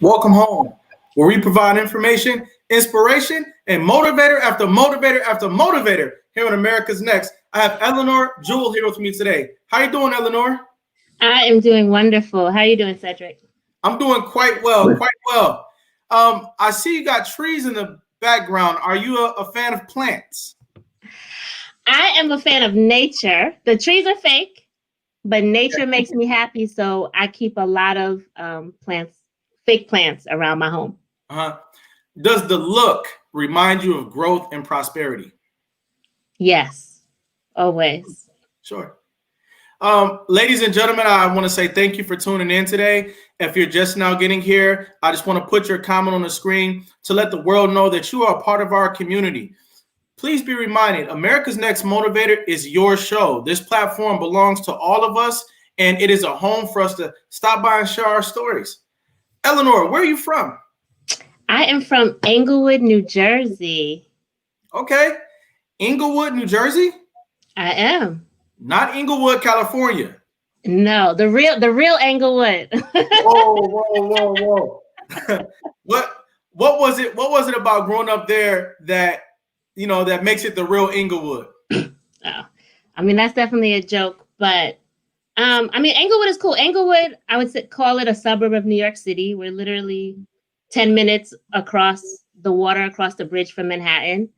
Welcome home, where we provide information, inspiration, and motivator after motivator after motivator here on America's Next. I have Eleanor Jewel here with me today. How you doing, Eleanor? I am doing wonderful. How are you doing, Cedric? I'm doing quite well, quite well. I see you got trees in the background. Are you a fan of plants? I am a fan of nature. The trees are fake, but nature makes me happy. So I keep a lot of plants, fake plants around my home. Uh-huh. Does the look remind you of growth and prosperity? Yes, always. Sure. Ladies and gentlemen, I want to say thank you for tuning in today. If you're just now getting here, I just want to put your comment on the screen to let the world know that you are a part of our community. Please be reminded, America's Next Motivator is your show. This platform belongs to all of us, and it is a home for us to stop by and share our stories. Eleanor, where are you from? I am from Englewood, New Jersey. Okay. Englewood, New Jersey? I am. Not Inglewood, California. No, the real Englewood. Whoa. What was it about growing up there that that makes it the real Inglewood? Oh, I mean, that's definitely a joke, but Englewood is cool. Englewood, I would call it a suburb of New York City. We're literally 10 minutes across the water, across the bridge from Manhattan.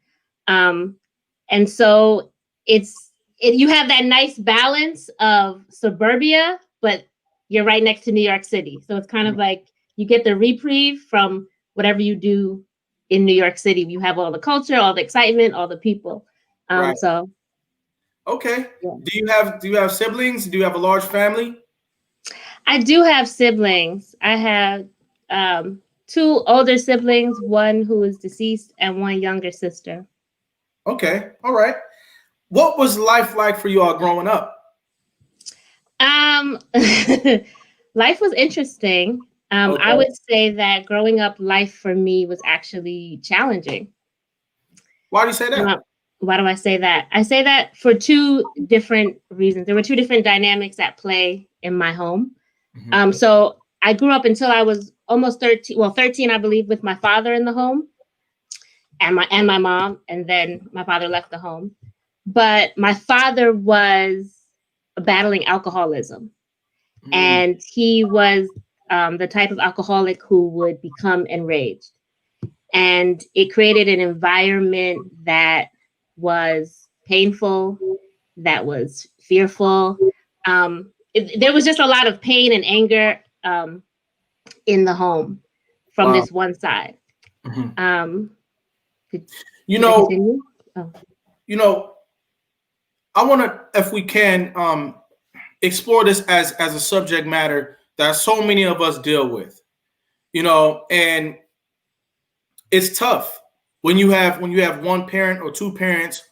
And so you have that nice balance of suburbia, but you're right next to New York City. So it's kind of like you get the reprieve from whatever you do in New York City. You have all the culture, all the excitement, all the people. Right. So okay. Yeah. Do you have siblings? Do you have a large family? I do have siblings. I have two older siblings, one who is deceased, and one younger sister. Okay. All right. What was life like for you all growing up? Life was interesting. Okay. I would say that growing up, life for me was actually challenging. Why do you say that? Why do I say that? I say that for two different reasons. There were two different dynamics at play in my home. Mhm. So I grew up until I was almost 13, 13, I believe, with my father in the home and my mom, and then my father left the home. But my father was battling alcoholism, and he was the type of alcoholic who would become enraged. And it created an environment that was painful, that was fearful. There was just a lot of pain and anger in the home from this one side. Mhm. Did You I know, continue? Oh. I want to, if we can, explore this as a subject matter that so many of us deal with. And it's tough when you have one parent or two parents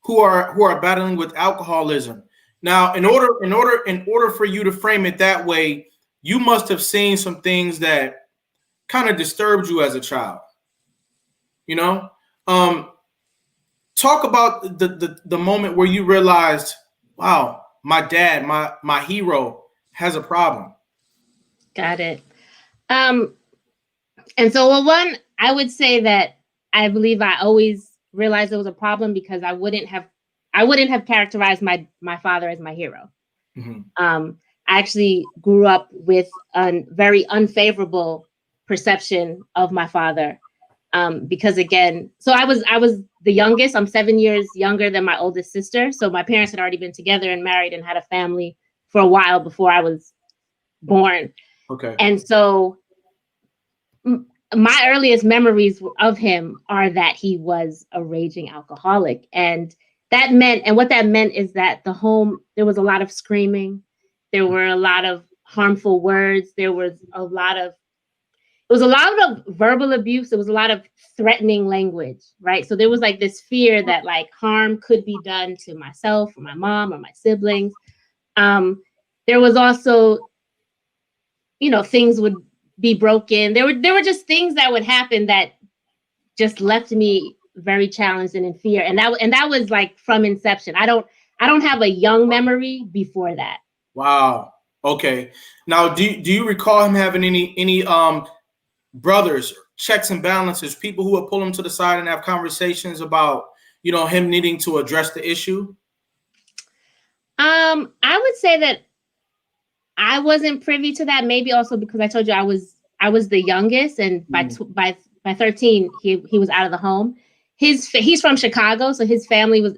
who are battling with alcoholism. Now, in order for you to frame it that way, you must have seen some things that kind of disturbed you as a child. Talk about the moment where you realized, wow, my dad, my hero, has a problem. Got it. And so, one, I would say that I believe I always realized it was a problem because I wouldn't have characterized my father as my hero. Mm-hmm. I actually grew up with a very unfavorable perception of my father. Because again, so I was the youngest. I'm 7 years younger than my oldest sister. So my parents had already been together and married and had a family for a while before I was born. Okay. And so my earliest memories of him are that he was a raging alcoholic. And what that meant is that the home, there was a lot of screaming. There were a lot of harmful words. There was a lot of verbal abuse. There was a lot of threatening language, right? So there was like this fear that like harm could be done to myself or my mom or my siblings. There was also, things would be broken. There were just things that would happen that just left me very challenged and in fear. And that was like from inception. I don't have a young memory before that. Wow. Okay. Now, do you recall him having any brothers, checks and balances, people who would pull him to the side and have conversations about, him needing to address the issue? I would say that I wasn't privy to that. Maybe also because I told you I was the youngest, and by 13 he was out of the home. He's from Chicago, so his family was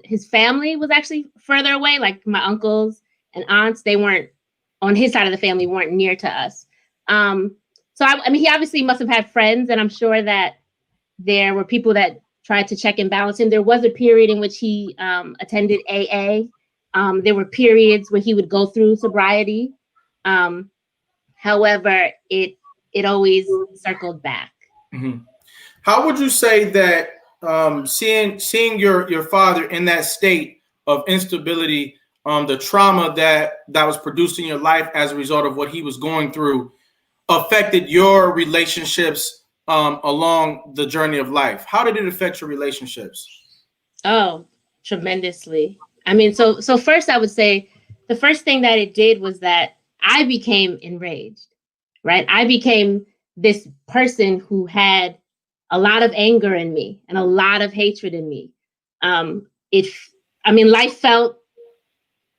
actually further away. Like my uncles and aunts, they weren't on his side of the family, weren't near to us. So I mean, he obviously must have had friends, and I'm sure that there were people that tried to check and balance him. There was a period in which he attended AA. There were periods where he would go through sobriety. However, it always circled back. Mm-hmm. How would you say that seeing your father in that state of instability, the trauma that was produced in your life as a result of what he was going through, affected your relationships along the journey of life? How did it affect your relationships? Oh, tremendously. I mean, so first I would say the first thing that it did was that I became enraged, right? I became this person who had a lot of anger in me and a lot of hatred in me. Life felt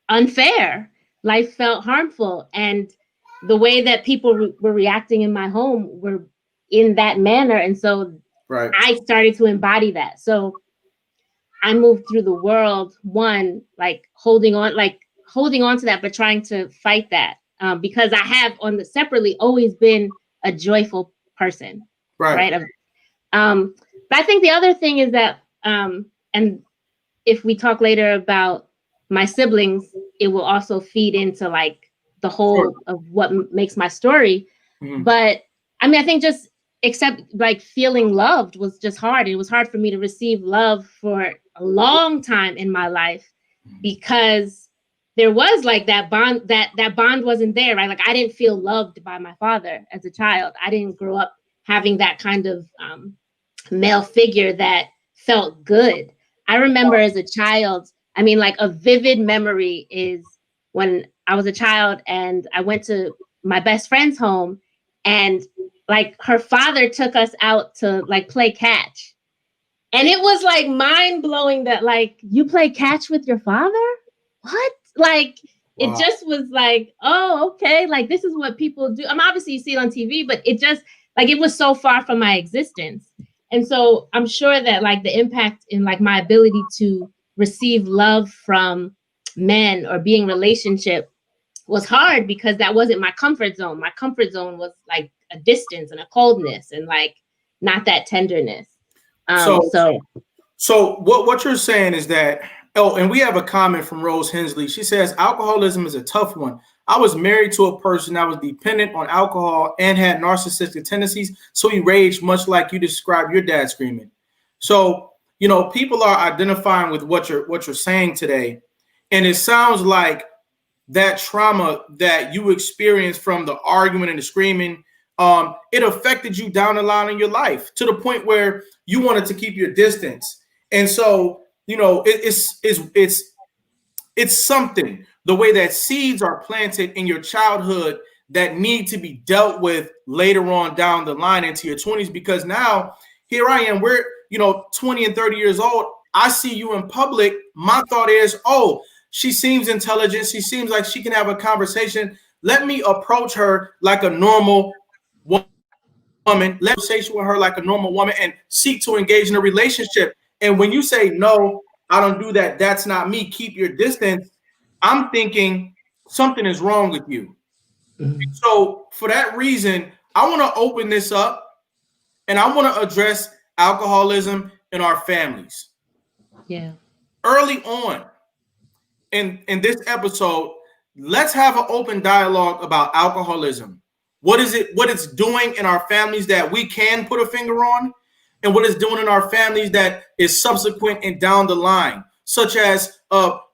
unfair. Life felt harmful. And the way that people were reacting in my home were in that manner. And so I started to embody that. So I moved through the world, one, like holding on to that, but trying to fight that. Because I have separately always been a joyful person. Right. But I think the other thing is that, and if we talk later about my siblings, it will also feed into like the whole of what makes my story. Mm-hmm. But I mean, I think just like feeling loved was just hard. It was hard for me to receive love for a long time in my life because there was like that bond, that bond wasn't there, right? Like I didn't feel loved by my father as a child. I didn't grow up having that kind of male figure that felt good. I remember as a child, I mean, like a vivid memory is when I was a child and I went to my best friend's home and like her father took us out to like play catch. And it was like mind blowing that like you play catch with your father? What? Like It just was like, oh, okay, like this is what people do. Obviously you see it on TV, but it just like it was so far from my existence. And so I'm sure that like the impact in like my ability to receive love from men or being in relationship was hard because that wasn't my comfort zone. My comfort zone was like a distance and a coldness and like not that tenderness. So what you're saying is that, and we have a comment from Rose Hensley. She says, alcoholism is a tough one. I was married to a person that was dependent on alcohol and had narcissistic tendencies. So he raged much like you described your dad screaming. So, people are identifying with what you're saying today. And it sounds like that trauma that you experienced from the argument and the screaming, it affected you down the line in your life to the point where you wanted to keep your distance. And so, it's something, the way that seeds are planted in your childhood that need to be dealt with later on down the line into your 20s, because now here I am, we're, 20 and 30 years old. I see you in public. My thought is, oh, she seems intelligent. She seems like she can have a conversation. Let me approach her like a normal woman. Let me conversation with her like a normal woman and seek to engage in a relationship. And when you say, no, I don't do that, that's not me, keep your distance, I'm thinking something is wrong with you. Mm-hmm. So for that reason, I want to open this up and I want to address alcoholism in our families. Yeah. Early on in this episode, let's have an open dialogue about alcoholism. What it's doing in our families that we can put a finger on, and what it's doing in our families that is subsequent and down the line, such as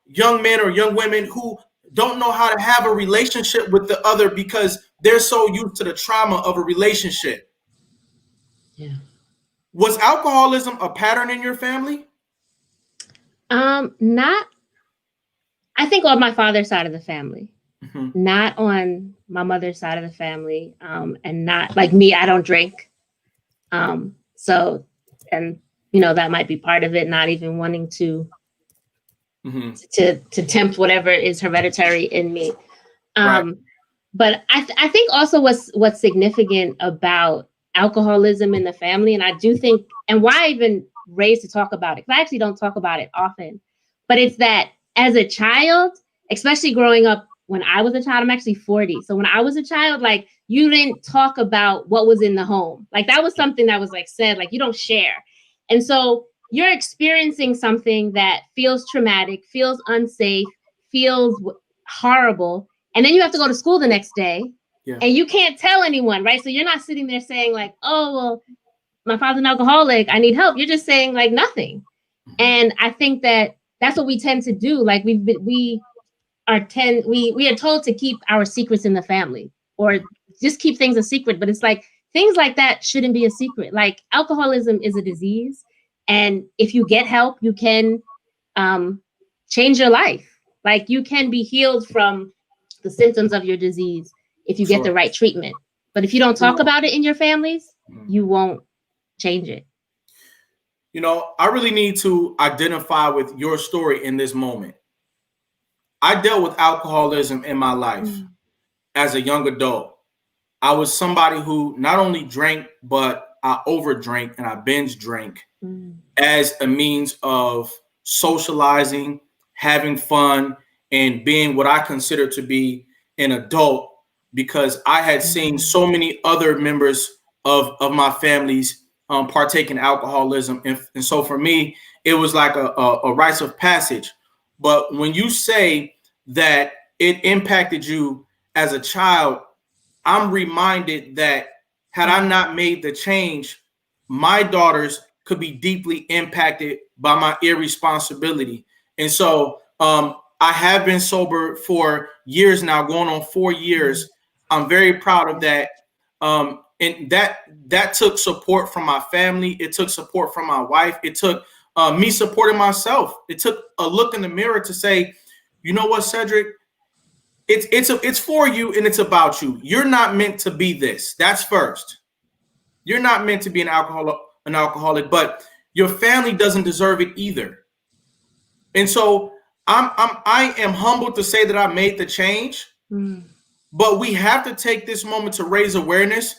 young men or young women who don't know how to have a relationship with the other because they're so used to the trauma of a relationship. Yeah. Was alcoholism a pattern in your family? Not, I think on my father's side of the family, not on my mother's side of the family. And not like me, I don't drink. So, and that might be part of it, not even wanting to tempt whatever is hereditary in me. Right. But I think also what's significant about alcoholism in the family, and I do think, and why I even raised to talk about it, because I actually don't talk about it often, but it's that as a child, especially growing up when I was a child, I'm actually 40. So when I was a child, like, you didn't talk about what was in the home. Like, that was something that was like said, like, you don't share. And so you're experiencing something that feels traumatic, feels unsafe, feels horrible. And then you have to go to school the next day, and you can't tell anyone, right? So you're not sitting there saying like, oh, well, my father's an alcoholic, I need help. You're just saying like nothing. And I think that that's what we tend to do. Like, we are told to keep our secrets in the family, or just keep things a secret. But it's like, things like that shouldn't be a secret. Like, alcoholism is a disease. And if you get help, you can change your life. Like, you can be healed from the symptoms of your disease if you get the right treatment. But if you don't talk about it in your families, you won't change it. I really need to identify with your story in this moment. I dealt with alcoholism in my life as a young adult. I was somebody who not only drank, but I overdrank and I binge drank as a means of socializing, having fun, and being what I consider to be an adult, because I had seen so many other members of my families partake in alcoholism. And so for me, it was like a rites of passage. But when you say that it impacted you as a child, I'm reminded that had I not made the change, my daughters could be deeply impacted by my irresponsibility. And so I have been sober for years now, going on 4 years. I'm very proud of that. And that took support from my family. It took support from my wife. It took me supporting myself. It took a look in the mirror to say, you know what, Cedric? It's for you and it's about you. You're not meant to be this. That's first. You're not meant to be an alcoholic, but your family doesn't deserve it either. And so I am humbled to say that I made the change. But we have to take this moment to raise awareness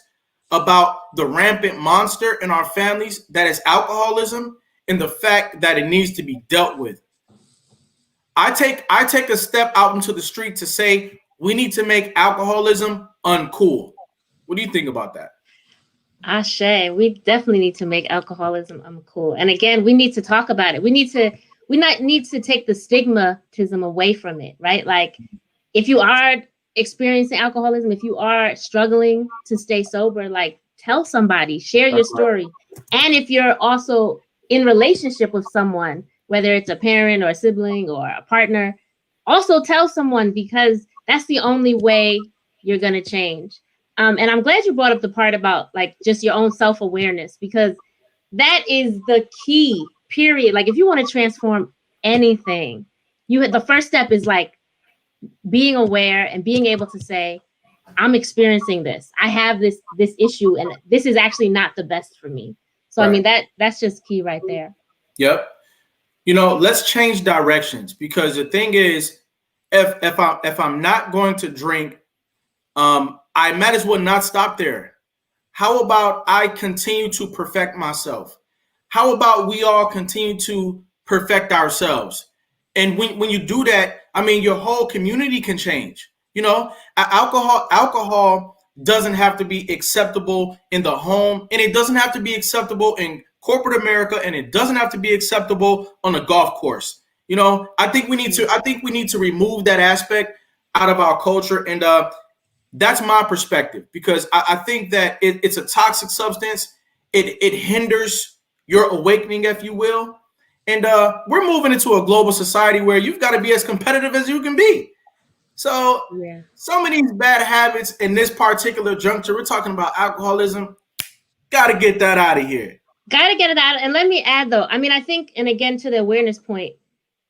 about the rampant monster in our families that is alcoholism, and the fact that it needs to be dealt with. I take a step out into the street to say we need to make alcoholism uncool. What do you think about that? Ashe, we definitely need to make alcoholism uncool. And again, we need to talk about it. We need to take the stigmatism away from it, right? Like, if you are experiencing alcoholism, if you are struggling to stay sober, like, tell somebody, share your story. And if you're also in relationship with someone, whether it's a parent or a sibling or a partner, also tell someone, because that's the only way you're going to change. And I'm glad you brought up the part about like just your own self-awareness, because that is the key, period. Like, if you want to transform anything, the first step is like being aware and being able to say, I'm experiencing this. I have this issue, and this is actually not the best for me. So, right. I mean, that's just key right there. Yep. Let's change directions, because the thing is, if I'm not going to drink, I might as well not stop there. How about I continue to perfect myself? How about we all continue to perfect ourselves? And when you do that, I mean, your whole community can change. Alcohol doesn't have to be acceptable in the home, and it doesn't have to be acceptable in corporate America, and it doesn't have to be acceptable on a golf course. I think we need to remove that aspect out of our culture, and that's my perspective, because I think that it's a toxic substance. It hinders your awakening, if you will. And we're moving into a global society where you've got to be as competitive as you can be. So some of these bad habits in this particular juncture, we're talking about alcoholism, got to get that out of here. Got to get it out. And let me add, though, I mean, I think, and again, to the awareness point,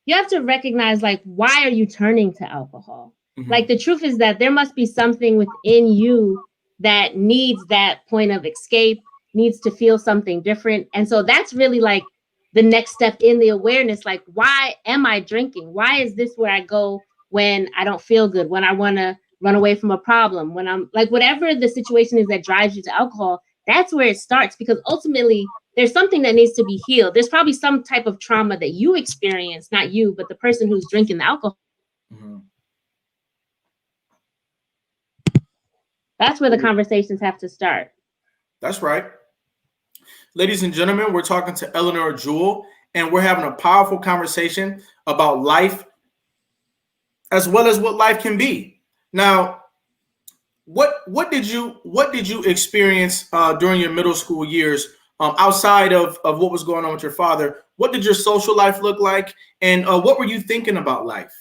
you have to recognize, like, why are you turning to alcohol? Mm-hmm. Like, the truth is that there must be something within you that needs that point of escape, needs to feel something different. And so that's really like the next step in the awareness. Like, why am I drinking? Why is this where I go when I don't feel good, when I want to run away from a problem, when I'm like, whatever the situation is that drives you to alcohol, that's where it starts. Because ultimately, there's something that needs to be healed. There's probably some type of trauma that you experience, not you, but the person who's drinking the alcohol. Mm-hmm. That's where the conversations have to start. That's right. Ladies and gentlemen, we're talking to Eleanor Jewell, and we're having a powerful conversation about life as well as what life can be. Now, what did you experience during your middle school years outside of what was going on with your father? What did your social life look like, and what were you thinking about life?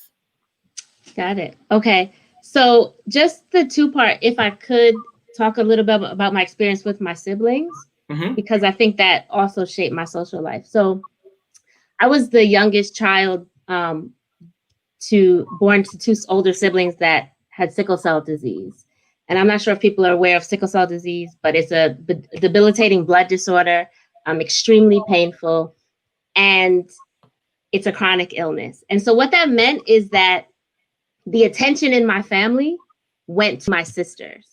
Got it. Okay. So just the two part, if I could talk a little bit about my experience with my siblings, Mm-hmm. because I think that also shaped my social life. So I was the youngest child born to two older siblings that had sickle cell disease. And I'm not sure if people are aware of sickle cell disease, but it's a debilitating blood disorder, extremely painful, and it's a chronic illness. And so what that meant is that the attention in my family went to my sisters.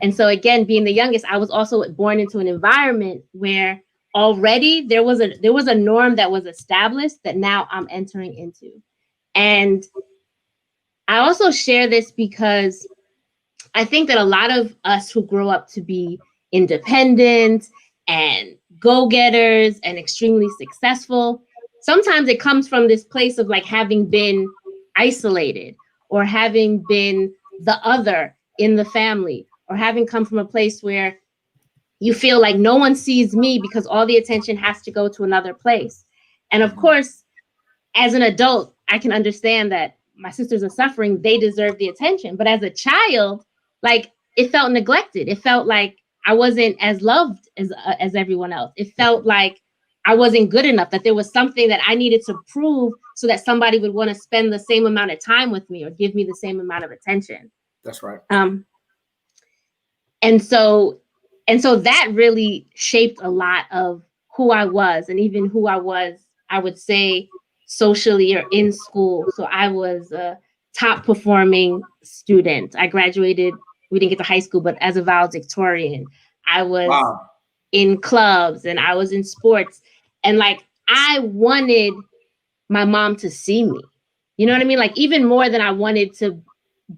And so again, being the youngest, I was also born into an environment where already there was a norm that was established that now I'm entering into. And I also share this because I think that a lot of us who grow up to be independent and go-getters and extremely successful, sometimes it comes from this place of like having been isolated or having been the other in the family or having come from a place where you feel like no one sees me because all the attention has to go to another place. And of course, as an adult, I can understand that my sisters are suffering, they deserve the attention. But as a child, like it felt neglected. It felt like I wasn't as loved as everyone else. It felt like I wasn't good enough, that there was something that I needed to prove so that somebody would want to spend the same amount of time with me or give me the same amount of attention. That's right. And so that really shaped a lot of who I was and even who I was, I would say, socially or in school. So I was a top performing student. I graduated, we didn't get to high school, but as a valedictorian. I was in clubs and I was in sports. And like, I wanted my mom to see me. You know what I mean? Like, even more than I wanted to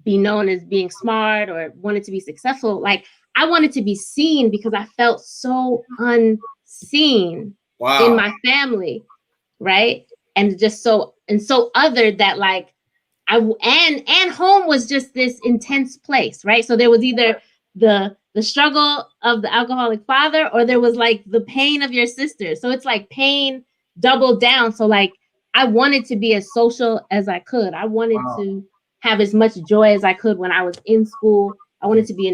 be known as being smart or wanted to be successful, like, I wanted to be seen because I felt so unseen in my family, right? And just so other that like and home was just this intense place, right? So there was either the struggle of the alcoholic father or there was like the pain of your sister. So it's like pain doubled down. So like I wanted to be as social as I could. I wanted to have as much joy as I could when I was in school. I wanted to be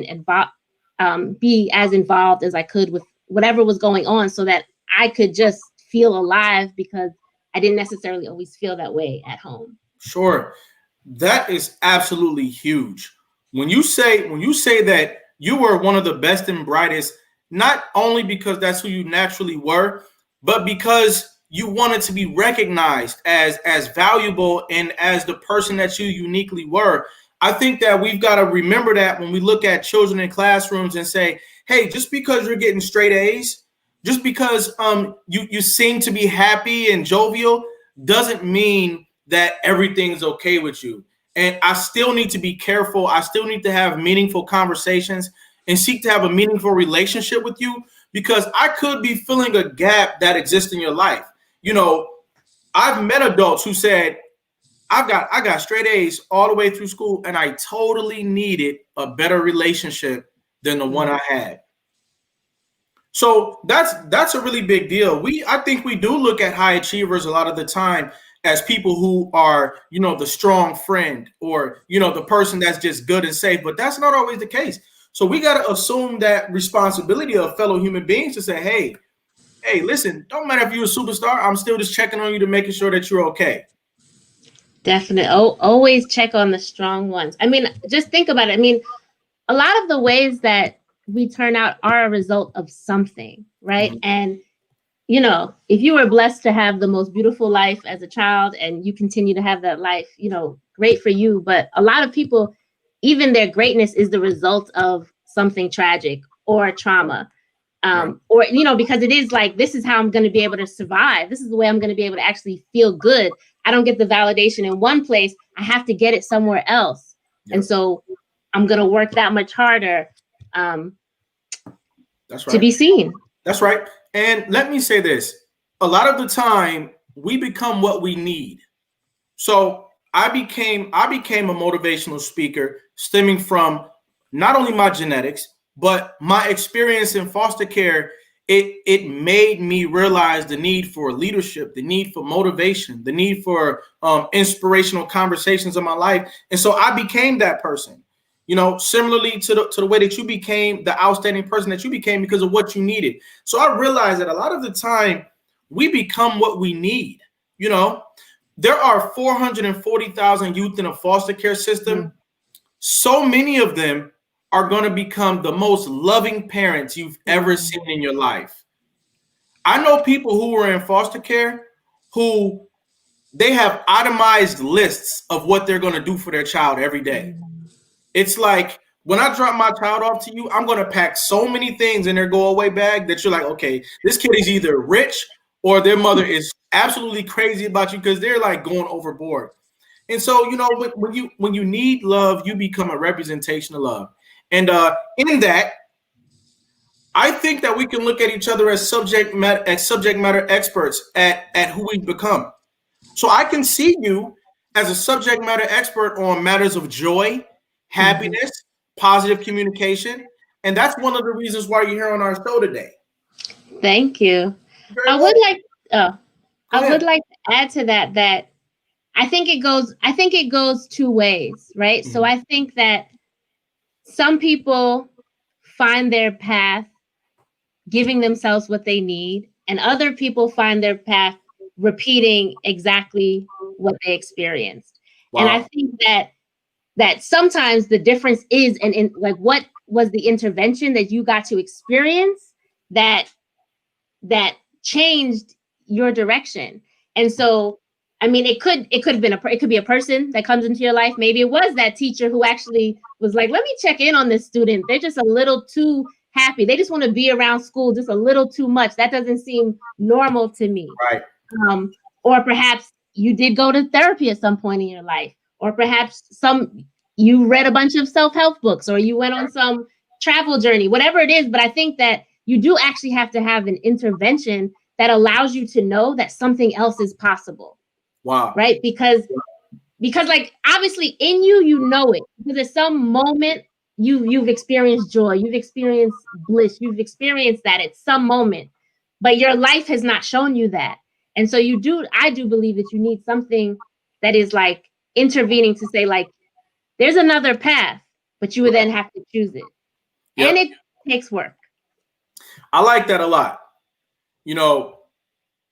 as involved as I could with whatever was going on so that I could just feel alive because I didn't necessarily always feel that way at home. Sure. That is absolutely huge. When you say that you were one of the best and brightest, not only because that's who you naturally were, but because you wanted to be recognized as valuable and as the person that you uniquely were. I think that we've got to remember that when we look at children in classrooms and say, hey, just because you're getting straight A's, just because you seem to be happy and jovial, doesn't mean that everything's okay with you. And I still need to be careful. I still need to have meaningful conversations and seek to have a meaningful relationship with you, because I could be filling a gap that exists in your life. You know, I've met adults who said, I got straight A's all the way through school, and I totally needed a better relationship than the one I had. So that's a really big deal. I think we do look at high achievers a lot of the time as people who are, the strong friend or, the person that's just good and safe, but that's not always the case. So we got to assume that responsibility of fellow human beings to say, hey, listen, don't matter if you're a superstar, I'm still just checking on you to making sure that you're okay. Definitely. Always check on the strong ones. I mean, just think about it. I mean, a lot of the ways that we turn out are a result of something, right? Mhm. And you know, if you were blessed to have the most beautiful life as a child and you continue to have that life, you know, great for you. But a lot of people, even their greatness is the result of something tragic or trauma. Right. Or, you know, because it is like, this is how I'm going to be able to survive. This is the way I'm going to be able to actually feel good. I don't get the validation in one place. I have to get it somewhere else. And Yep. so I'm going to work that much harder um, That's to right. be seen. That's right. And let me say this. A lot of the time we become what we need. So I became a motivational speaker stemming from not only my genetics, but my experience in foster care. It made me realize the need for leadership, the need for motivation, the need for inspirational conversations in my life. And so I became that person. You know, similarly to the way that you became the outstanding person that you became because of what you needed. So I realized that a lot of the time we become what we need. You know, there are 440,000 youth in a foster care system. So many of them are going to become the most loving parents you've ever seen in your life. I know people who were in foster care who they have itemized lists of what they're going to do for their child every day. It's like when I drop my child off to you, I'm going to pack so many things in their go away bag that you're like, okay, this kid is either rich or their mother is absolutely crazy about you because they're like going overboard. And so, you know, when you need love, you become a representation of love. And in that, I think that we can look at each other as subject matter experts at who we've become. So I can see you as a subject matter expert on matters of joy, Mhm. happiness, positive communication, and that's one of the reasons why you're here on our show today. Thank you. Very I would well. like oh, Go I would ahead. like to add to that that I think it goes two ways, right? So Mhm. I think that some people find their path giving themselves what they need, and other people find their path repeating exactly what they experienced. And I Wow. think that sometimes the difference is in like what was the intervention that you got to experience that that changed your direction. And so, I mean, it could have been it could be a person that comes into your life. Maybe it was that teacher who actually was like, let me check in on this student. They're just a little too happy. They just want to be around school just a little too much. That doesn't seem normal to me. Right. Or perhaps you did go to therapy at some point in your life, or perhaps you read a bunch of self-help books, or you went on some travel journey, whatever it is. But I think that you do actually have to have an intervention that allows you to know that something else is possible, Wow. right? Because like obviously in you, you know it, because at some moment you've experienced joy, you've experienced bliss, you've experienced that at some moment, but your life has not shown you that. And so I do believe that you need something that is like intervening to say like there's another path, but you would Right. then have to choose it, and Yep. it takes work. I like that a lot. You know,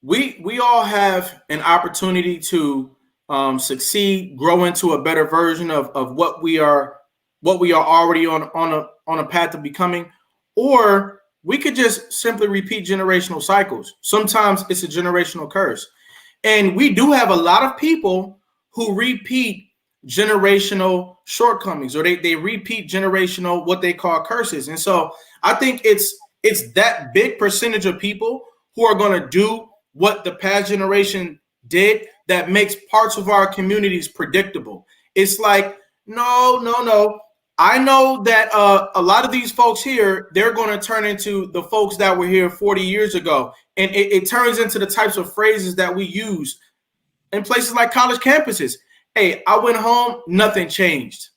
we all have an opportunity to succeed, grow into a better version of what we are already on a path of becoming, or we could just simply repeat generational cycles. Sometimes it's a generational curse. And we do have a lot of people who repeat generational shortcomings, or they repeat generational what they call curses. And so I think it's that big percentage of people who are going to do what the past generation did that makes parts of our communities predictable. It's like, no, no, no. I know that a lot of these folks here, they're going to turn into the folks that were here 40 years ago. And it turns into the types of phrases that we use in places like college campuses. Hey, I went home, nothing changed.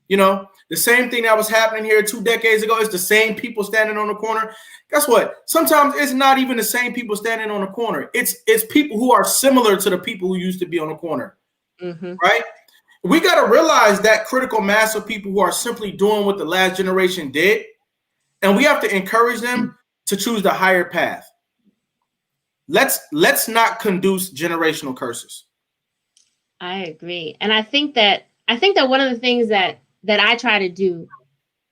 You know, the same thing that was happening here 2 decades ago is the same people standing on the corner. Guess what? Sometimes it's not even the same people standing on the corner. It's people who are similar to the people who used to be on the corner, Mm-hmm. right? We got to realize that critical mass of people who are simply doing what the last generation did, and we have to encourage them to choose the higher path. Let's not conduce generational curses. I agree. And I think that one of the things that I try to do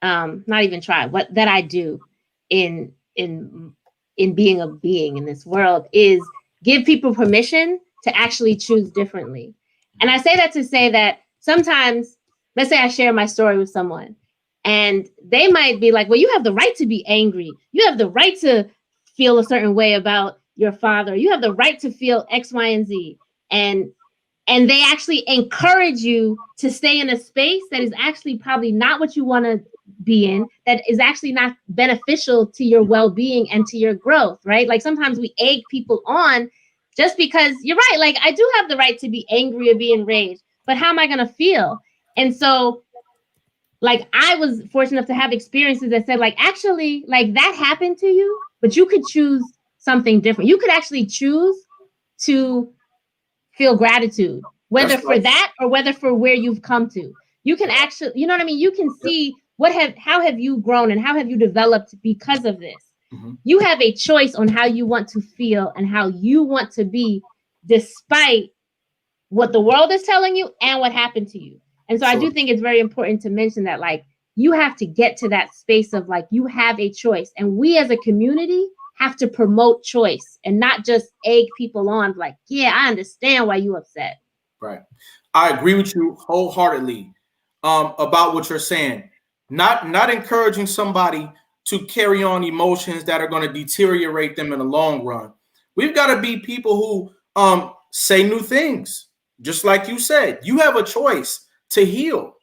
not even try, what that I do in being a being in this world is give people permission to actually choose differently. And I say that to say that sometimes, let's say I share my story with someone and they might be like, well, you have the right to be angry. You have the right to feel a certain way about your father. You have the right to feel X, Y, and Z. And they actually encourage you to stay in a space that is actually probably not what you want to be in, that is actually not beneficial to your well-being and to your growth, right? Like sometimes we egg people on just because you're right. Like I do have the right to be angry or be enraged, but how am I going to feel? And so like I was fortunate enough to have experiences that said like, actually, like that happened to you, but you could choose something different. You could actually choose to feel gratitude, whether for that or whether for where you've come to. You can actually, you know what I mean? You can see how have you grown and how have you developed because of this? Mm-hmm. You have a choice on how you want to feel and how you want to be, despite what the world is telling you and what happened to you. And so I do think it's very important to mention that, like, you have to get to that space of like, you have a choice. And we as a community have to promote choice and not just egg people on like, yeah, I understand why you upset. Right. I agree with you wholeheartedly about what you're saying. Not encouraging somebody to carry on emotions that are going to deteriorate them in the long run. We've got to be people who say new things. Just like you said, you have a choice to heal.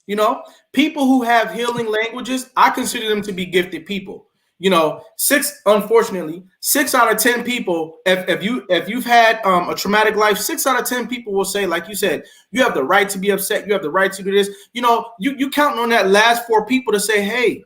You know, people who have healing languages, I consider them to be gifted people. You know, unfortunately, 6 out of 10 people, if you've had a traumatic life, 6 out of 10 people will say, like you said, you have the right to be upset. You have the right to do this. You know, you counting on that last 4 people to say, hey,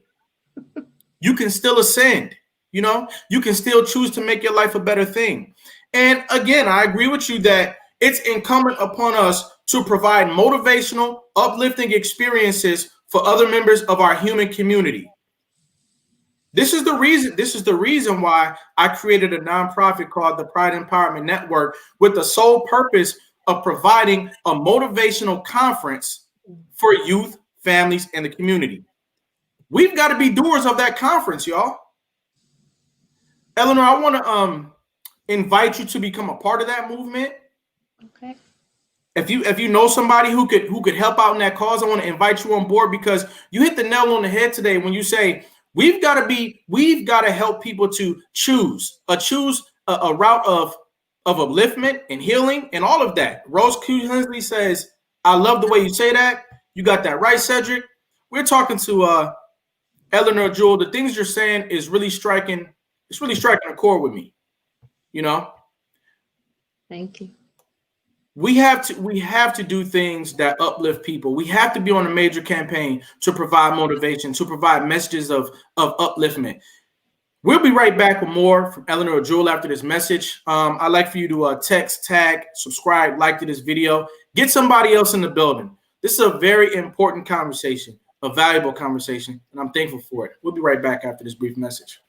you can still ascend. You know, you can still choose to make your life a better thing. And again, I agree with you that it's incumbent upon us to provide motivational, uplifting experiences for other members of our human community. This is the reason why I created a nonprofit called the Pride Empowerment Network with the sole purpose of providing a motivational conference for youth, families, and the community. We've got to be doers of that conference, y'all. Eleanor, I want to invite you to become a part of that movement. Okay. If you know somebody who could help out in that cause, I want to invite you on board, because you hit the nail on the head today when you say we've got to help people to choose a route of upliftment and healing and all of that. Rose Q. Hensley says, I love the way you say that. You got that right, Cedric. We're talking to Eleanor Jewel. The things you're saying is really striking. It's really striking a chord with me. You know. Thank you. We have to do things that uplift people. We have to be on a major campaign to provide motivation, to provide messages of upliftment. We'll be right back with more from Eleanor Jewel after this message. I'd like for you to text, tag, subscribe, like to this video. Get somebody else in the building. This is a very important conversation, a valuable conversation, and I'm thankful for it. We'll be right back after this brief message.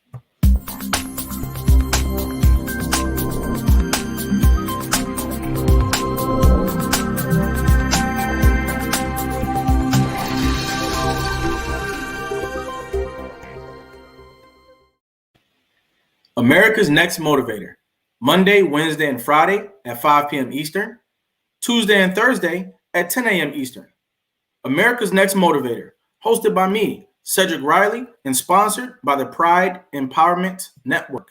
America's Next Motivator, Monday, Wednesday, and Friday at 5 p.m. Eastern, Tuesday and Thursday at 10 a.m. Eastern. America's Next Motivator, hosted by me, Cedric Riley, and sponsored by the Pride Empowerment Network.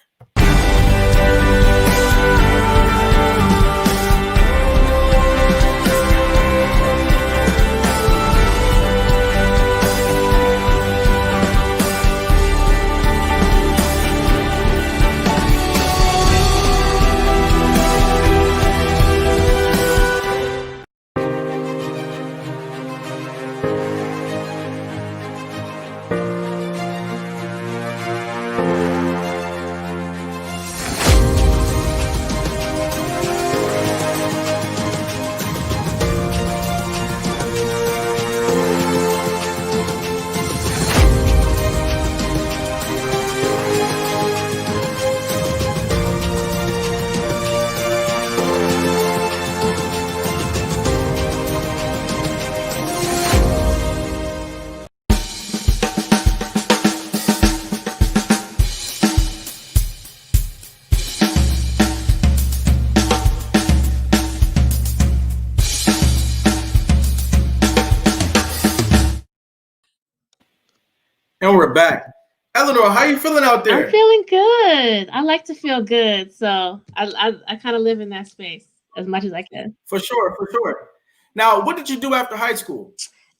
back. Eleanor, how you feeling out I'm there? feeling good. I like to feel good, so I kind of live in that space as much as I can. For sure, for sure. Now, what did you do after high school?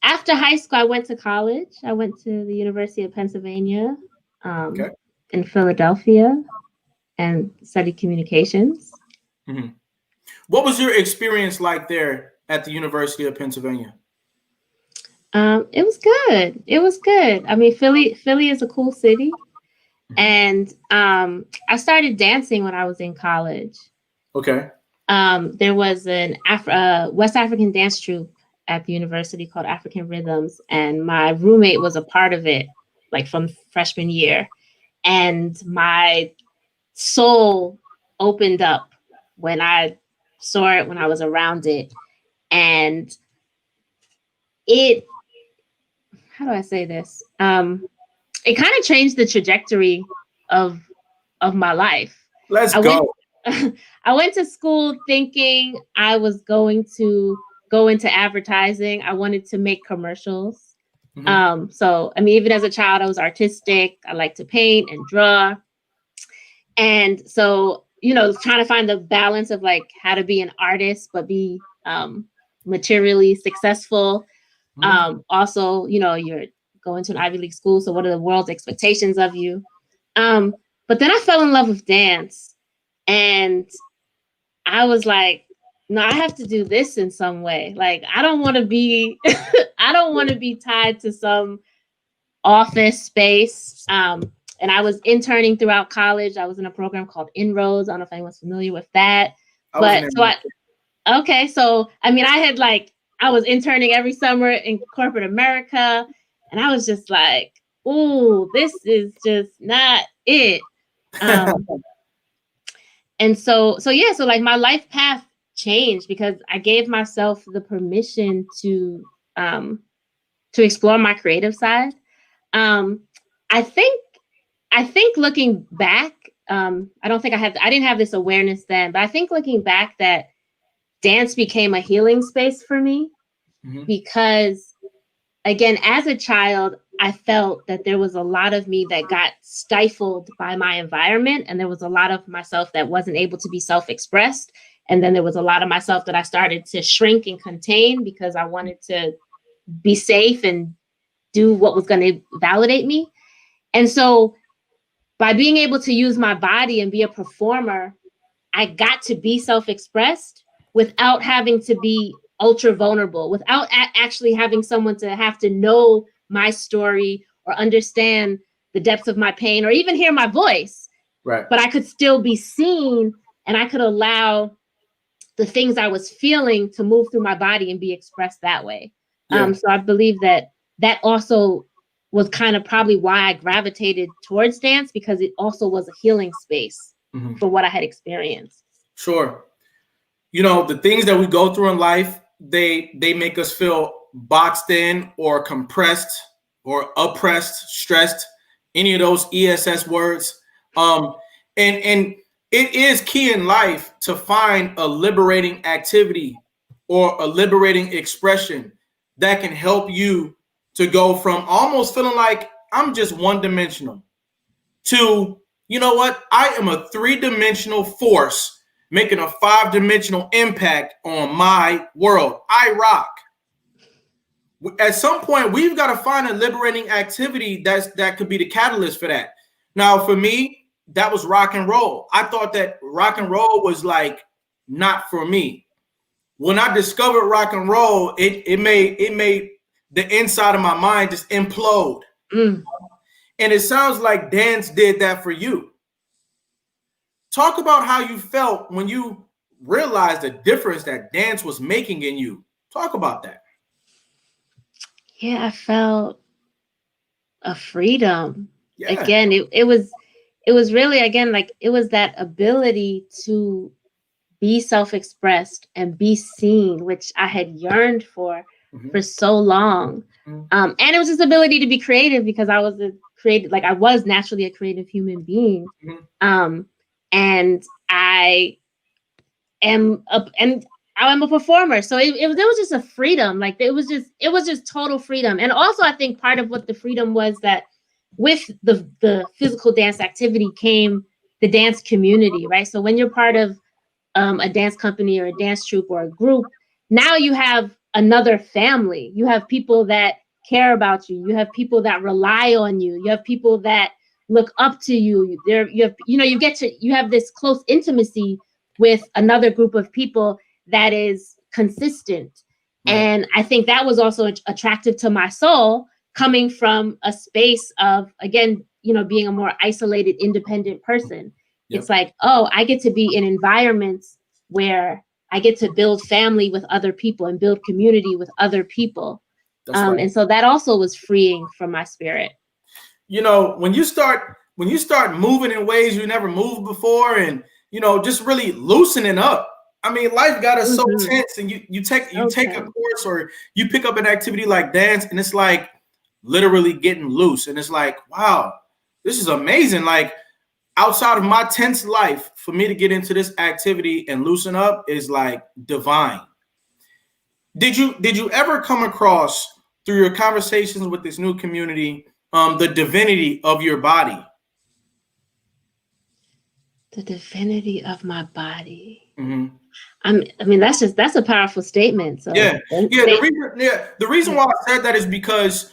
After high school, I went to college. I went to the University of Pennsylvania, Okay. in Philadelphia, and studied communications. Hmm. What was your experience like there at the University of Pennsylvania? It was good. It was good. I mean, Philly is a cool city, Mhm. and I started dancing when I was in college. Okay. There was an West African dance troupe at the university called African Rhythms, and my roommate was a part of it, like from freshman year. And my soul opened up when I saw it, when I was around it, and it. How do I say this? It kind of changed the trajectory of my life. Let's I went go. I went to school thinking I was going to go into advertising. I wanted to make commercials. Hmm. So I mean, even as a child, I was artistic. I liked to paint and draw. And so, trying to find the balance of like how to be an artist but be materially successful. Hmm. Also, you're going to an Ivy League school, so what are the world's expectations of you? But then I fell in love with dance, and I was like, no, I have to do this in some way. Like, I don't want to be, I don't want to be tied to some office space. And I was interning throughout college. I was in a program called Inroads. I don't know if anyone's familiar with that. I was in But there. okay. So, I mean, I was interning every summer in corporate America. And I was just like, ooh, this is just not it. Um, so like my life path changed because I gave myself the permission um, to explore my creative side. Um, I think I think looking back, I didn't have this awareness then, but I think looking back that dance became a healing space for me Hmm. because, again, as a child, I felt that there was a lot of me that got stifled by my environment, and there was a lot of myself that wasn't able to be self-expressed. And then there was a lot of myself that I started to shrink and contain because I wanted to be safe and do what was going to validate me. And so by being able to use my body and be a performer, I got to be self-expressed without having to be ultra vulnerable, without actually having someone to have to know my story or understand the depths of my pain or even hear my voice. Right. But I could still be seen, and I could allow the things I was feeling to move through my body and be expressed that way. Yeah. So I believe that also was kind of probably why I gravitated towards dance, because it also was a healing space Hmm. for what I had experienced. Sure. The things that we go through in life, they make us feel boxed in or compressed or oppressed, stressed, any of those ESS words. Um, and it is key in life to find a liberating activity or a liberating expression that can help you to go from almost feeling like I'm just one dimensional to, you know what, I am a three-dimensional force making a five-dimensional impact on my world. I rock. At some point, we've got to find a liberating activity that could be the catalyst for that. Now, for me, that was rock and roll. I thought that rock and roll was like not for me. When I discovered rock and roll, it made the inside of my mind just implode. Mm. And it sounds like dance did that for you. Talk about how you felt when you realized the difference that dance was making in you. Talk about that. Yeah, I felt a freedom. Yeah. Again, it was really, again, like it was that ability to be self-expressed and be seen, which I had yearned Mm-hmm. for so long. Mm-hmm. And it was this ability to be creative because I was naturally a creative human being. Mm-hmm. Um, and I and I'm a performer. So there was just a freedom. Like it was just total freedom. And also I think part of what the freedom was that with the physical dance activity came the dance community, right? So when you're part of a dance company or a dance troupe or a group, now you have another family. You have people that care about you. You have people that rely on you. You have people that look up to you. There, you have, you have this close intimacy with another group of people that is consistent. Right. And I think that was also attractive to my soul, coming from a space of, again, being a more isolated, independent person. It's Yep. like, oh, I get to be in environments where I get to build family with other people and build community with other people. That's right. And so that also was freeing for my spirit. When you start moving in ways you never moved before, and just really loosening up. I mean, life got us so tense, and you take a course or you pick up an activity like dance, and it's like literally getting loose, and it's like, wow, this is amazing. Like, outside of my tense life, for me to get into this activity and loosen up is like divine. Did you ever come across, through your conversations with this new community, the divinity of your body? The divinity of my body. Mm-hmm. I mean, that's a powerful statement. So yeah. The reason why I said that is because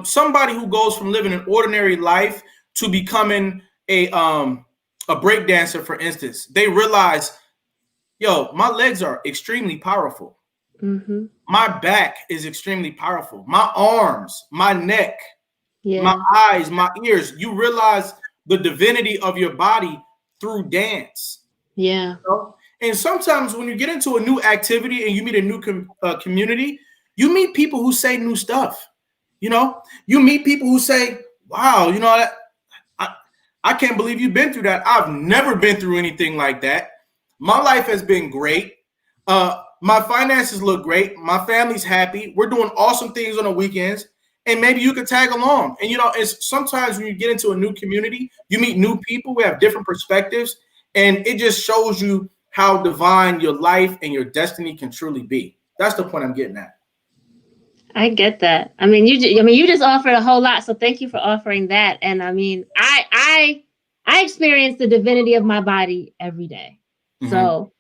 somebody who goes from living an ordinary life to becoming a break dancer, for instance, they realize, yo, my legs are extremely powerful. Mm-hmm. My back is extremely powerful. My arms, my neck, yeah. my eyes, my ears. You realize the divinity of your body through dance. Yeah. And sometimes when you get into a new activity and you meet a new community, you meet people who say new stuff. You meet people who say, wow, I can't believe you've been through that. I've never been through anything like that. My life has been great. My finances look great. My family's happy. We're doing awesome things on the weekends. And maybe you could tag along. And, it's sometimes when you get into a new community, you meet new people. We have different perspectives. And it just shows you how divine your life and your destiny can truly be. That's the point I'm getting at. I get that. I mean, you just offered a whole lot. So thank you for offering that. And I mean, I experience the divinity of my body every day. Mm-hmm. So,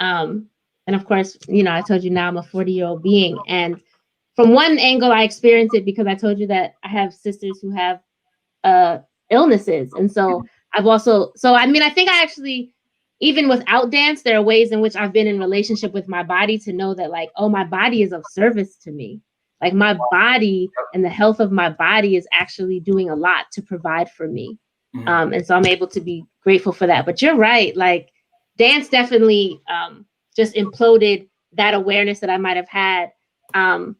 and of course, I told you now I'm a 40-year-old being. And from one angle, I experience it because I told you that I have sisters who have illnesses. And so I think I actually, even without dance, there are ways in which I've been in relationship with my body to know that, like, oh, my body is of service to me. Like, my body and the health of my body is actually doing a lot to provide for me. Mm-hmm. And so I'm able to be grateful for that. But you're right. Like, dance definitely just imploded that awareness that I might have had. And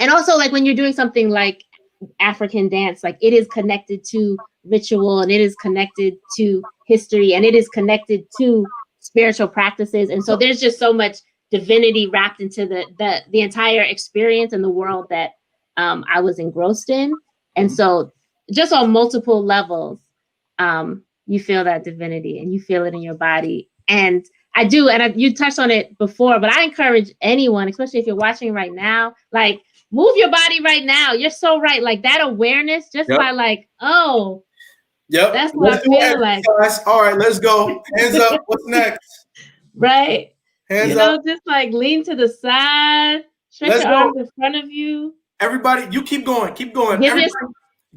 also, like, when you're doing something like African dance, like, it is connected to ritual, and it is connected to history, and it is connected to spiritual practices. And so there's just so much divinity wrapped into the entire experience and the world that I was engrossed in. And so just on multiple levels, you feel that divinity and you feel it in your body. And I do. And you touched on it before, but I encourage anyone, especially if you're watching right now, like, move your body right now. You're so right. Like, that awareness, just by like, oh, that's what I feel like. All right, let's go. Hands up. What's next? Right. Hands up. Just like lean to the side, stretch your arms in front of you. Everybody, you keep going. Keep going.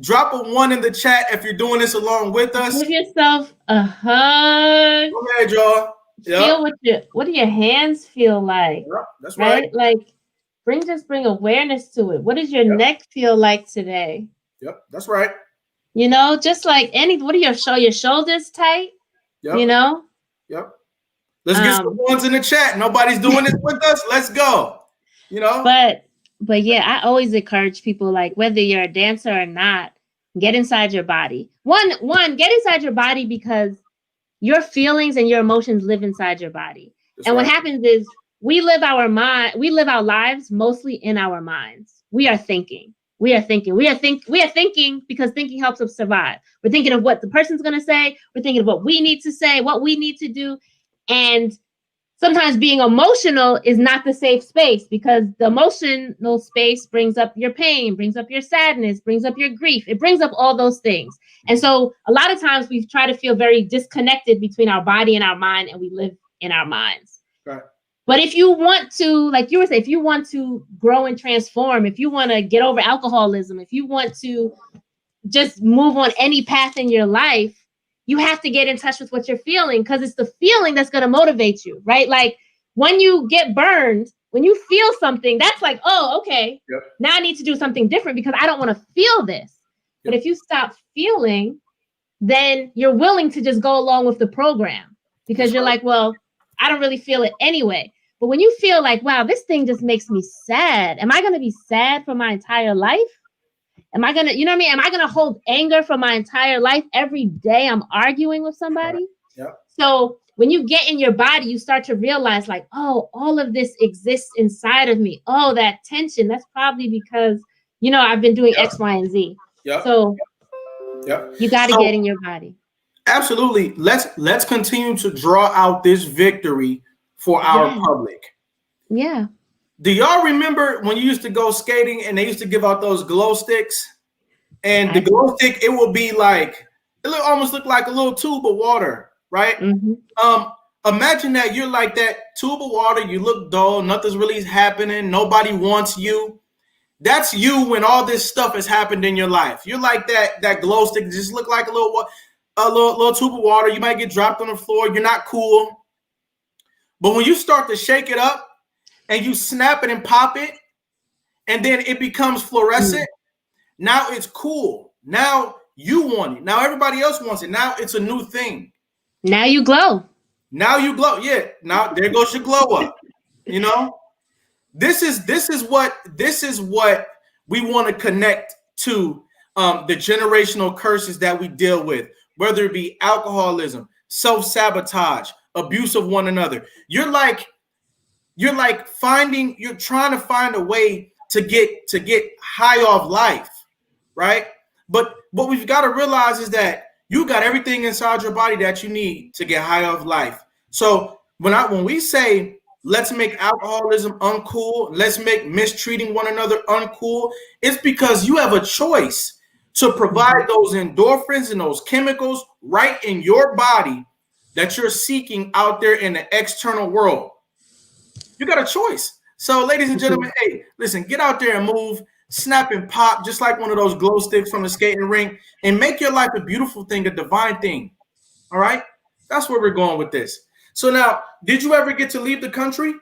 Drop a 1 in the chat if you're doing this along with us. Give yourself a hug. Go ahead, y'all. Feel what do your hands feel like? Yep, that's right. Like, bring awareness to it. What does your neck feel like today? Yep, that's right. Just like what are your shoulders tight? Yep. Yep. Let's get some ones in the chat. Nobody's doing this with us. Let's go. But yeah, I always encourage people, like, whether you're a dancer or not, get inside your body. One, get inside your body, because your feelings and your emotions live inside your body. That's and right. What happens is we live our lives mostly in our minds. We are thinking because thinking helps us survive. We're thinking of what the person's going to say. We're thinking of what we need to say, what we need to do. And sometimes being emotional is not the safe space, because the emotional space brings up your pain, brings up your sadness, brings up your grief. It brings up all those things. And so a lot of times we try to feel very disconnected between our body and our mind, and we live in our minds. Right. But if you want to, like you were saying, if you want to grow and transform, if you want to get over alcoholism, if you want to just move on any path in your life, you have to get in touch with what you're feeling, because it's the feeling that's going to motivate you, right? Like when you get burned, when you feel something, that's like, oh, okay, Yep. now I need to do something different because I don't want to feel this. Yep. But if you stop feeling, then you're willing to just go along with the program, because that's you're right. Like, well, I don't really feel it anyway. But when you feel like, wow, this thing just makes me sad. Am I going to be sad for my entire life? Am I going to, you know what I mean? Am I going to hold anger for my entire life? Every day I'm arguing with somebody. Yep. So when you get in your body, you start to realize like, oh, all of this exists inside of me. Oh, that tension, that's probably because, you know, I've been doing X, Y, and Z. Yep. So you got to get in your body. Absolutely. Let's continue to draw out this victory for our public. Yeah. Do y'all remember when you used to go skating and they used to give out those glow sticks? And the glow stick, it will be like, it almost look like a little tube of water, right? Mm-hmm. Imagine that you're like that tube of water. You look dull. Nothing's really happening. Nobody wants you. That's you when all this stuff has happened in your life. You're like that glow stick. Just look like a little tube of water. You might get dropped on the floor. You're not cool. But when you start to shake it up and you snap it and pop it, and then it becomes fluorescent, now it's cool. Now you want it. Now everybody else wants it. Now it's a new thing. Now you glow. Now you glow. Yeah. Now there goes your glow up. You know, this is what we want to connect to, the generational curses that we deal with, whether it be alcoholism, self-sabotage, abuse of one another. You're trying to find a way to get high off life, right? But what we've got to realize is that you got everything inside your body that you need to get high off life. So when we say let's make alcoholism uncool, let's make mistreating one another uncool, it's because you have a choice to provide those endorphins and those chemicals right in your body that you're seeking out there in the external world. You got a choice. So ladies and gentlemen, hey, listen, get out there and move, snap and pop, just like one of those glow sticks from the skating rink, and make your life a beautiful thing, a divine thing. All right? That's where we're going with this. So now, did you ever get to leave the country?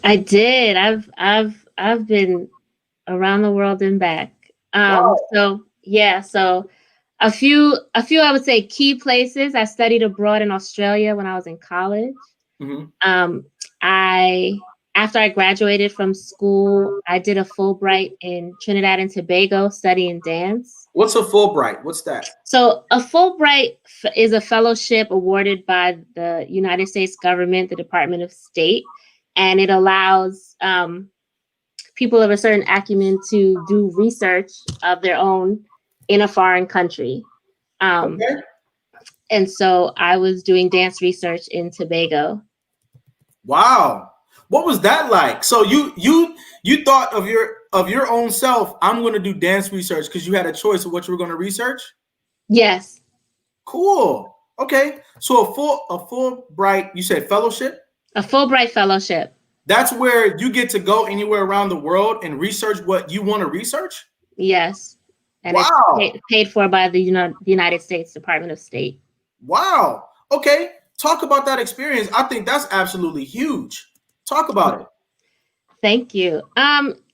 I did. I've been around the world and back. Wow. So a few I would say key places. I studied abroad in Australia when I was in college. Mm-hmm. After I graduated from school, I did a Fulbright in Trinidad and Tobago studying dance. What's a Fulbright? What's that? So a Fulbright is a fellowship awarded by the United States government, the Department of State, and it allows people of a certain acumen to do research of their own in a foreign country. Okay. And so I was doing dance research in Tobago. Wow. What was that like? So you thought of your own self, I'm going to do dance research because you had a choice of what you were going to research? Yes. Cool. Okay. So a Fulbright, you said fellowship? A Fulbright fellowship. That's where you get to go anywhere around the world and research what you want to research? Yes. And wow. It's paid for by the United States Department of State. Wow. Okay. Talk about that experience. I think that's absolutely huge. Talk about it. Thank you.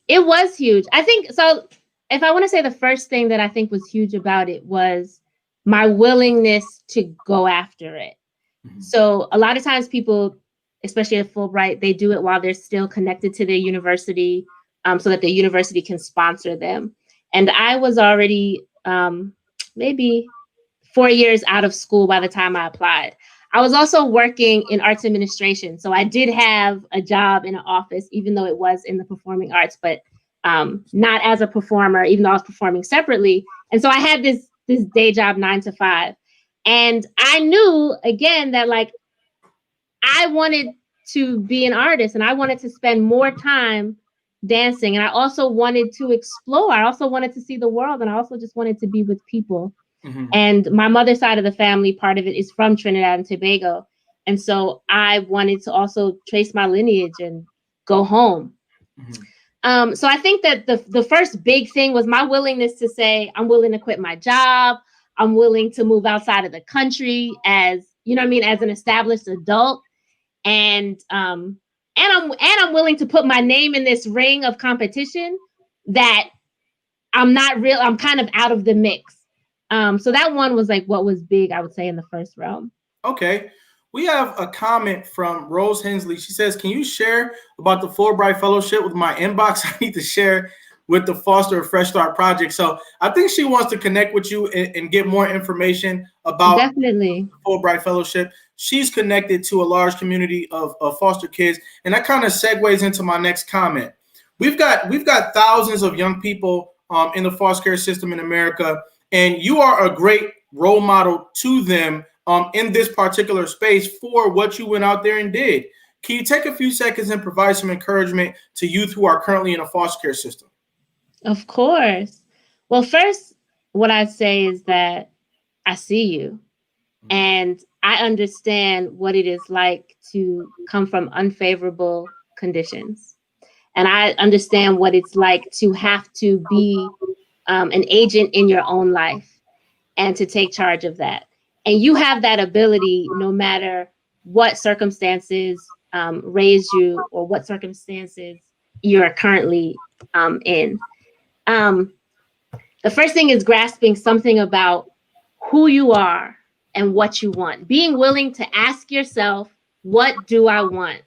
It was huge. I think so. If I want to say the first thing that I think was huge about it was my willingness to go after it. Mm-hmm. So a lot of times people, especially at Fulbright, they do it while they're still connected to their university, so that the university can sponsor them. And I was already maybe 4 years out of school by the time I applied. I was also working in arts administration. So I did have a job in an office, even though it was in the performing arts, but not as a performer, even though I was performing separately. And so I had this day job 9 to 5. And I knew, again, that like I wanted to be an artist, and I wanted to spend more time dancing, and I also wanted to explore. I also wanted to see the world, and I also just wanted to be with people. Mm-hmm. And my mother's side of the family, part of it is from Trinidad and Tobago. And so I wanted to also trace my lineage and go home. Mm-hmm. So I think that the first big thing was my willingness to say, I'm willing to quit my job. I'm willing to move outside of the country as, you know what I mean, as an established adult. And I'm willing to put my name in this ring of competition that I'm kind of out of the mix. So that one was like what was big, I would say, in the first realm. Okay. We have a comment from Rose Hensley. She says, can you share about the Fulbright Fellowship with my inbox? I need to share with the Foster a Fresh Start Project. So I think she wants to connect with you and get more information about Definitely the Fulbright Fellowship. She's connected to a large community of foster kids. And that kind of segues into my next comment. We've got thousands of young people in the foster care system in America, and you are a great role model to them in this particular space for what you went out there and did. Can you take a few seconds and provide some encouragement to youth who are currently in a foster care system? Of course. Well, first, what I'd say is that I see you and I understand what it is like to come from unfavorable conditions. And I understand what it's like to have to be an agent in your own life and to take charge of that. And you have that ability no matter what circumstances raised you or what circumstances you're currently in. The first thing is grasping something about who you are and what you want. Being willing to ask yourself, what do I want?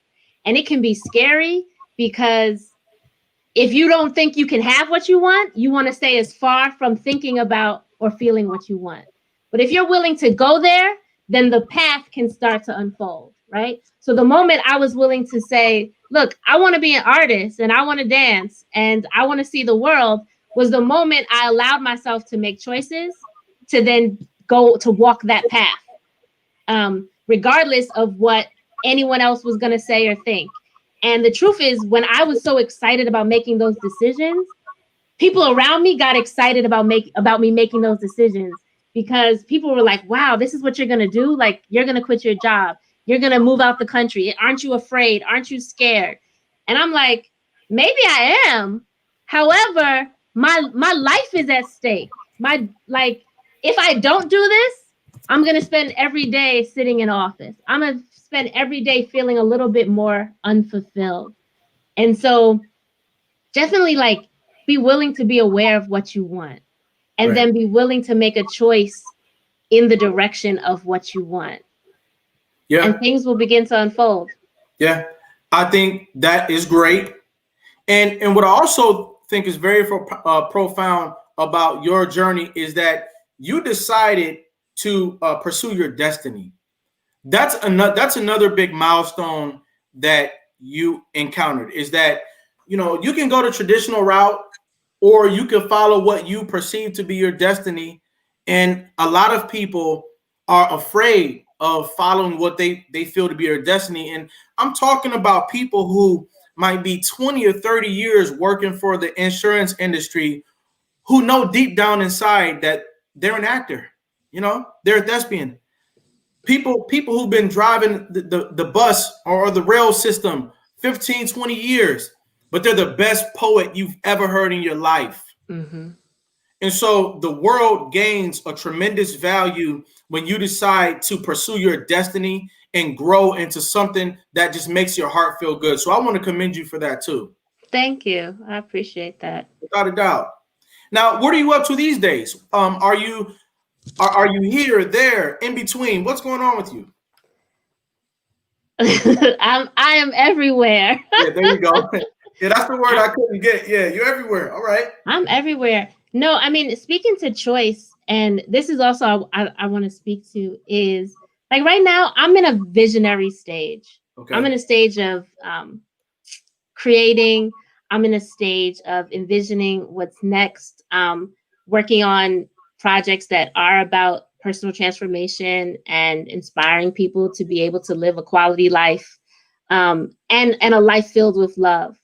And it can be scary because if you don't think you can have what you want to stay as far from thinking about or feeling what you want. But if you're willing to go there, then the path can start to unfold, right? So the moment I was willing to say, look, I want to be an artist and I want to dance and I want to see the world was the moment I allowed myself to make choices to then go to walk that path, regardless of what anyone else was going to say or think. And the truth is, when I was so excited about making those decisions, people around me got excited about me making those decisions because people were like, wow, this is what you're going to do? Like, you're going to quit your job. You're going to move out the country. Aren't you afraid? Aren't you scared? And I'm like, maybe I am. However, my life is at stake. If I don't do this, I'm going to spend every day sitting in office. I'm going to spend every day feeling a little bit more unfulfilled. And so definitely be willing to be aware of what you want and Right. then be willing to make a choice in the direction of what you want. Yeah. And things will begin to unfold. Yeah. I think that is great. And what I also think is very profound about your journey is that you decided to pursue your destiny. That's another big milestone that you encountered is that, you can go the traditional route or you can follow what you perceive to be your destiny. And a lot of people are afraid of following what they feel to be their destiny. And I'm talking about people who might be 20 or 30 years working for the insurance industry who know deep down inside that they're an actor, they're a thespian. People who've been driving the bus or the rail system 15, 20 years, but they're the best poet you've ever heard in your life. Mm-hmm. And so the world gains a tremendous value when you decide to pursue your destiny and grow into something that just makes your heart feel good. So I want to commend you for that too. Thank you. I appreciate that. Without a doubt. Now, what are you up to these days? Are you here, there, in between? What's going on with you? I am everywhere. Yeah, there you go. Yeah, that's the word I couldn't get. Yeah, you're everywhere. All right. I'm everywhere. No, I mean, speaking to choice, and this is also I want to speak to is like right now I'm in a visionary stage. Okay. I'm in a stage of creating. I'm in a stage of envisioning what's next. Working on projects that are about personal transformation and inspiring people to be able to live a quality life. and a life filled with love.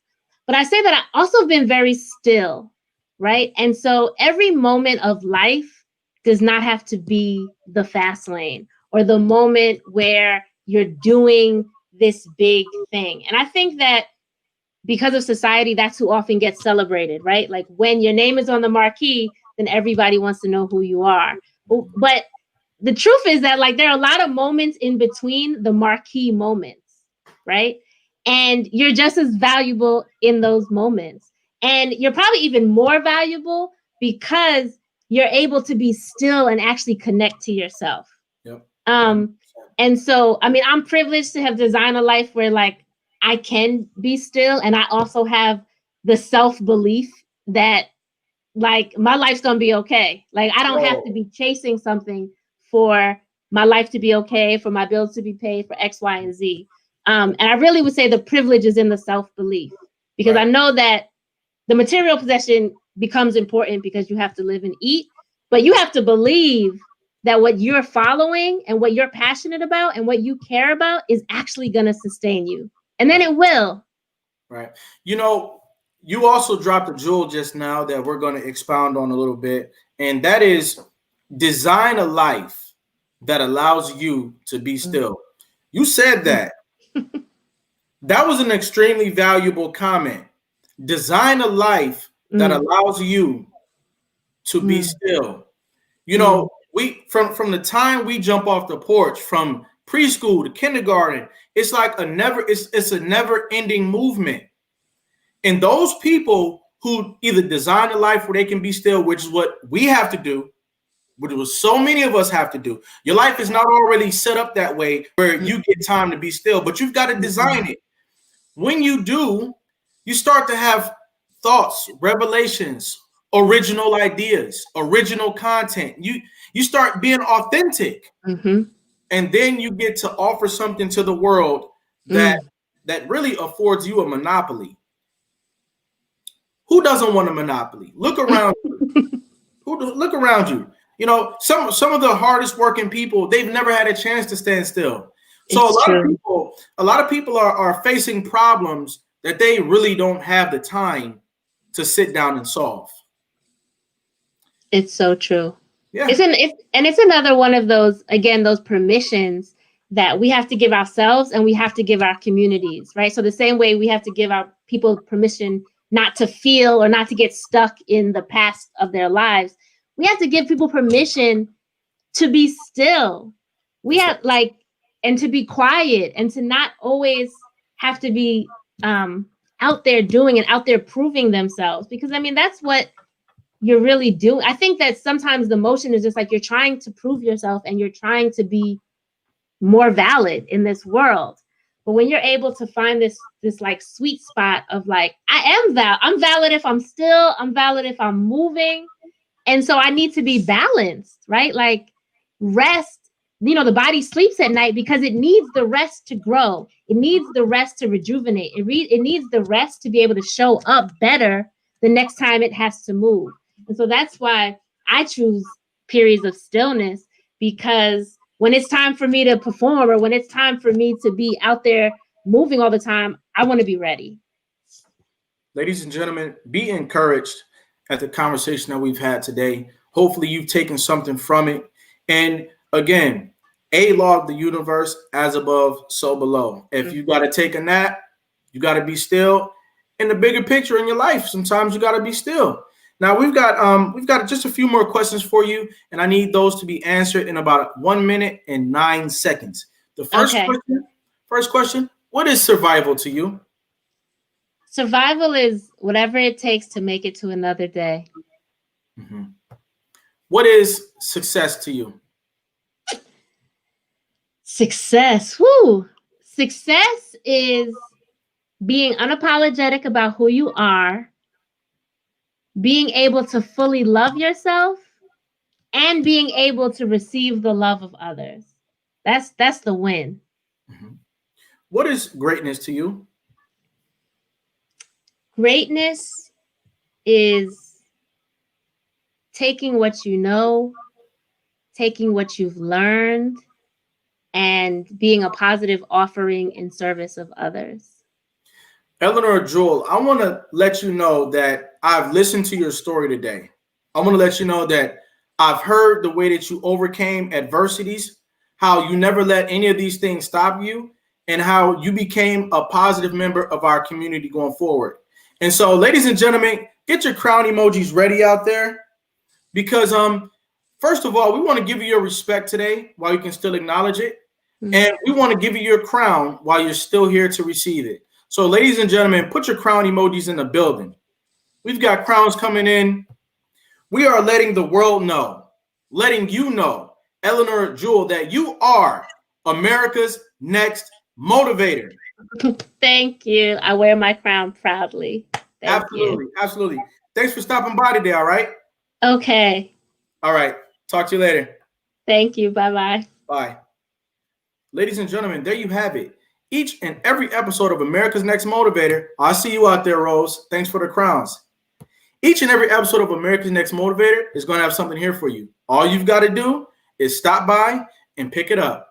But I say that I also been very still, right? And so every moment of life does not have to be the fast lane or the moment where you're doing this big thing. And I think that because of society, that's who often gets celebrated, right? Like when your name is on the marquee, then everybody wants to know who you are. But the truth is that like there are a lot of moments in between the marquee moments, right? And you're just as valuable in those moments. And you're probably even more valuable because you're able to be still and actually connect to yourself. Yep. Um, and so, I mean, I'm privileged to have designed a life where like I can be still, and I also have the self belief that like my life's gonna be okay. Like I don't have to be chasing something for my life to be okay, for my bills to be paid, for X, Y, and Z. And I really would say the privilege is in the self belief because I know that the material possession becomes important because you have to live and eat, but you have to believe that what you're following and what you're passionate about and what you care about is actually going to sustain you. And then it will. Right. You know, you also dropped a jewel just now that we're going to expound on a little bit, and that is design a life that allows you to be still. You said that. That was an extremely valuable comment. Design a life that allows you to be still. You know, we from the time we jump off the porch from preschool to kindergarten, it's like it's a never ending movement. And those people who either design a life where they can be still, which is what we have to do, which was so many of us have to do. Your life is not already set up that way where you get time to be still, but you've got to design it. When you do, you start to have thoughts, revelations, original ideas, original content. You start being authentic, and then you get to offer something to the world that really affords you a monopoly. Who doesn't want a monopoly? Look around. Look around you? You know, some of the hardest working people, they've never had a chance to stand still. So a lot of people are facing problems that they really don't have the time to sit down and solve. It's so true. Yeah. It's another one of those, again, those permissions that we have to give ourselves and we have to give our communities, right? So the same way we have to give our people permission not to feel or not to get stuck in the past of their lives, we have to give people permission to be still. We have like, and to be quiet and to not always have to be out there doing and out there proving themselves. Because I mean, that's what you're really doing. I think that sometimes the motion is just like you're trying to prove yourself and you're trying to be more valid in this world. But when you're able to find this like sweet spot of like, I'm valid if I'm still, I'm valid if I'm moving. And so I need to be balanced, right? Like rest, you know, the body sleeps at night because it needs the rest to grow. It needs the rest to rejuvenate. It needs the rest to be able to show up better the next time it has to move. And so that's why I choose periods of stillness, because when it's time for me to perform or when it's time for me to be out there moving all the time, I want to be ready. Ladies and gentlemen, be encouraged at the conversation that we've had today. Hopefully you've taken something from it. And again, a law of the universe, as above, so below. If you got to take a nap, you got to be still. In the bigger picture in your life, sometimes you got to be still. Now we've got just a few more questions for you, and I need those to be answered in about 1 minute and 9 seconds. The first question, what is survival to you? Survival is whatever it takes to make it to another day. Mm-hmm. What is success to you? Success. Woo. Success is being unapologetic about who you are, being able to fully love yourself, and being able to receive the love of others. That's the win. Mm-hmm. What is greatness to you? Greatness is taking what you know, taking what you've learned, and being a positive offering in service of others. Eleanor Jewel, I want to let you know that I've listened to your story today. I want to let you know that I've heard the way that you overcame adversities, how you never let any of these things stop you, and how you became a positive member of our community going forward. And so, ladies and gentlemen, get your crown emojis ready out there because first of all, we want to give you your respect today while you can still acknowledge it. And we want to give you your crown while you're still here to receive it. So, ladies and gentlemen, put your crown emojis in the building. We've got crowns coming in. We are letting the world know, letting you know, Eleanor Jewel, that you are America's next motivator. Thank you. I wear my crown proudly. Thank Absolutely. you. Absolutely. Thanks for stopping by today. All right. Okay. All right. Talk to you later. Thank you. Bye-bye. Bye. Ladies and gentlemen, there you have it. Each and every episode of America's Next Motivator. I see you out there, Rose. Thanks for the crowns. Each and every episode of America's Next Motivator is going to have something here for you. All you've got to do is stop by and pick it up.